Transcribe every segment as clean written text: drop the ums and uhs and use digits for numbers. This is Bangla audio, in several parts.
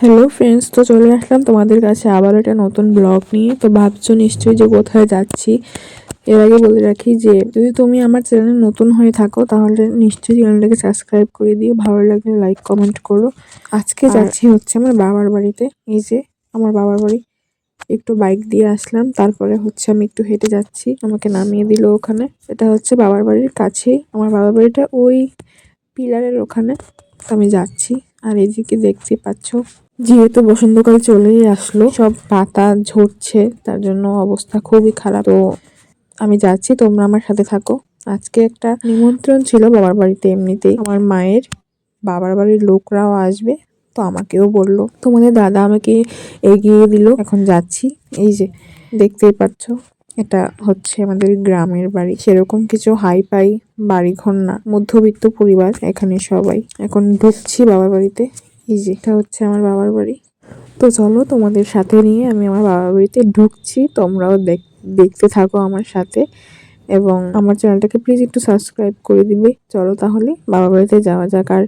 হ্যালো ফ্রেন্ডস, তো চলে আসলাম তোমাদের কাছে আবার একটা নতুন ব্লগ নিয়ে। তো ভাবছো নিশ্চয়ই যে কোথায় যাচ্ছি। এর আগে বলে রাখি যে যদি তুমি আমার চ্যানেলে নতুন হয়ে থাকো তাহলে নিশ্চয়ই চ্যানেলটাকে সাবস্ক্রাইব করে দিও, ভালো লাগলে লাইক কমেন্ট করো। আজকে যাচ্ছি হচ্ছে আমার বাবার বাড়িতে। এই যে আমার বাবার বাড়ি, একটু বাইক দিয়ে আসলাম, তারপরে হচ্ছে আমি একটু হেঁটে যাচ্ছি, আমাকে নামিয়ে দিল ওখানে। এটা হচ্ছে বাবার বাড়ির কাছেই, আমার বাবার বাড়িটা ওই পিলারের ওখানে। তো আমি যাচ্ছি, আর এদিকে দেখতে পাচ্ছ যেহেতু বসন্তকাল চলেই আসলো, সব পাতা ঝরছে, তার জন্য অবস্থা খুবই খারাপ। তো আমি যাচ্ছি, তোমরা আমার সাথে থাকো। আজকে একটা নিমন্ত্রণ ছিল বাবার বাড়িতে, এমনিতেই আমার মায়ের বাবার বাড়ির লোকরাও আসবে, তো আমাকেও বললো। তোমাদের দাদা আমাকে এগিয়ে দিল, এখন যাচ্ছি। এই যে দেখতেই পাচ্ছ, এটা হচ্ছে আমাদের গ্রামের বাড়ি, সেরকম কিছু হাই ফাই বাড়িঘর না, মধ্যবিত্ত পরিবার এখানে সবাই। এখন ঢুকছি বাবার বাড়িতে। এই যে এটা হচ্ছে আমার বাবার বাড়ি। তো চলো তোমাদের সাথে নিয়ে আমি আমার বাবার বাড়িতে ঢুকছি, তোমরাও দেখতে থাকো আমার সাথে, এবং আমার চ্যানেলটাকে প্লিজ একটু সাবস্ক্রাইব করে দিবে। চলো তাহলে বাবার বাড়িতে যাওয়া যাক। আর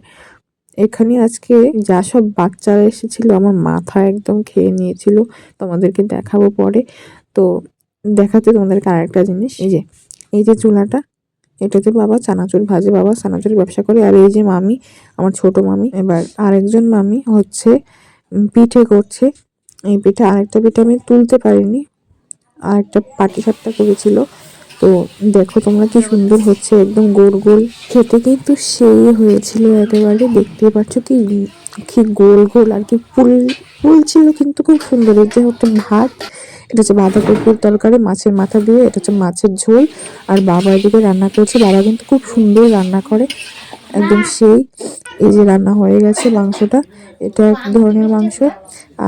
এখানে আজকে যা সব বাচ্চারা এসেছিল আমার মাথা একদম খেয়ে নিয়েছিল, তোমাদেরকে দেখাবো পরে। তো দেখাতে তোমাদেরকে আরেকটা জিনিস, এই যে চুলাটা, এটাতে বাবা চানাচুর ভাজে, বাবা চানাচুর ব্যবসা করে। আর এই যে মামি, আমার ছোট মামি, এবার আরেকজন মামি হচ্ছে পিঠে করছে। এই পিঠে, আরেকটা পিঠে আমি তুলতে পারিনি, আরেকটা পাটিসাপটা করেছিল। তো দেখো তোমরা কি সুন্দর হচ্ছে, একদম গোল গোল, খেতে কিন্তু সেই হয়েছিল একেবারে। দেখতেই পাচ্ছ কি কি গোল গোল, আর কি ফুল ফুল ছিল কিন্তু খুব সুন্দর। এই যে হচ্ছে ভাত, এটা হচ্ছে বাঁধাকপির তরকারি মাছের মাথা দিয়ে, এটা হচ্ছে মাছের ঝোল। আর বাবা এদিকে রান্না করছে, বাবা কিন্তু খুব সুন্দর রান্না করে, একদম সেই। এই যে রান্না হয়ে গেছে মাংসটা, এটা এক ধরনের মাংস,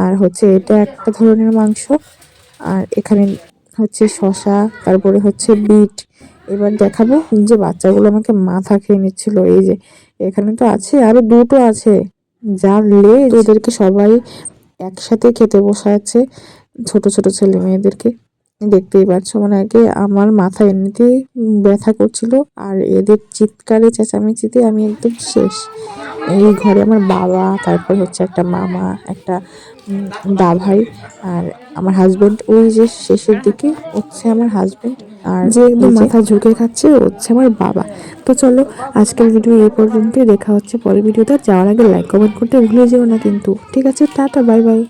আর হচ্ছে এটা একটা ধরনের মাংস। আর এখানে হচ্ছে শসা, তারপরে হচ্ছে বিট। এবার দেখাবো যে বাচ্চাগুলো আমাকে মাথা খেয়ে নিচ্ছিল। এই যে এখানে তো আছে, আরো দুটো আছে, যা লেজ, ওদেরকে সবাই একসাথে খেতে বসাচ্ছে, ছোট ছোট ছেলে মেয়েদেরকে। দেখতেই পাচ্ছ, মানে আগে আমার মাথা এমনিতেই ব্যথা করছিল, আর এদের চিৎকারে চেঁচামেচিতে আমি একদম শেষ। এই ঘরে আমার বাবা, তারপর হচ্ছে একটা মামা, একটা দাভাই, আর আমার হাজবেন্ড। ওই যে শেষের দিকে হচ্ছে আমার হাজবেন্ড, আর যে একদম মাথা ঝুঁকে খাচ্ছে হচ্ছে আমার বাবা। তো চলো আজকের ভিডিও এই পর্যন্তই, দেখা হচ্ছে পরের ভিডিওতে। যাওয়ার আগে লাইক কমেন্ট করতে ভুলে যেও না কিন্তু। ঠিক আছে, টাটা, বাই বাই।